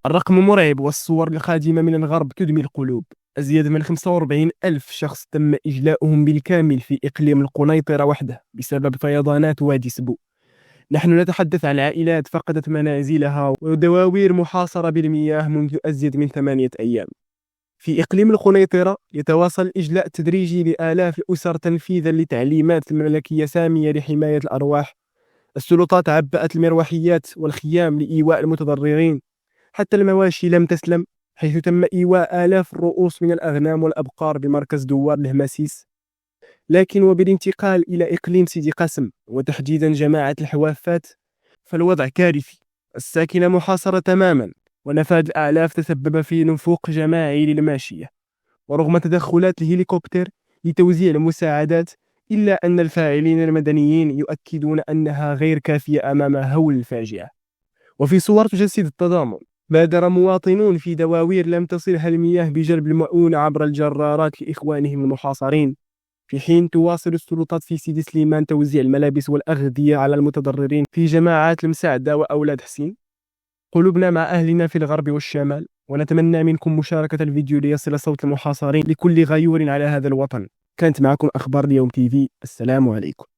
الرقم مرعب والصور القادمة من الغرب تدمي القلوب. أزيد من 45 ألف شخص تم إجلاؤهم بالكامل في إقليم القنيطرة وحده بسبب فيضانات وادي سبو. نحن نتحدث عن عائلات فقدت منازلها ودواوير محاصرة بالمياه منذ أزيد من 8 أيام. في إقليم القنيطرة يتواصل الإجلاء التدريجي لآلاف الأسر تنفيذا لتعليمات الملكية سامية لحماية الأرواح. السلطات عبأت المروحيات والخيام لإيواء المتضررين. حتى المواشي لم تسلم، حيث تم إيواء آلاف الرؤوس من الأغنام والأبقار بمركز دوار الهماسيس. لكن وبالانتقال إلى إقليم سيدي قاسم وتحديدا جماعة الحوافات فالوضع كارثي. الساكنة محاصرة تماما، ونفاذ الأعلاف تسبب في نفوق جماعي للماشية. ورغم تدخلات الهليكوبتر لتوزيع المساعدات، إلا أن الفاعلين المدنيين يؤكدون أنها غير كافية أمام هول الفاجعة. وفي صور تجسد التضامن، بادر مواطنون في دواوير لم تصلها المياه بجلب المؤونة عبر الجرارات لإخوانهم المحاصرين، في حين تواصل السلطات في سيدي سليمان توزيع الملابس والأغذية على المتضررين في جماعات المساعدة وأولاد حسين. قلوبنا مع أهلنا في الغرب والشمال، ونتمنى منكم مشاركة الفيديو ليصل صوت المحاصرين لكل غيور على هذا الوطن. كانت معكم أخبار اليوم تي في. السلام عليكم.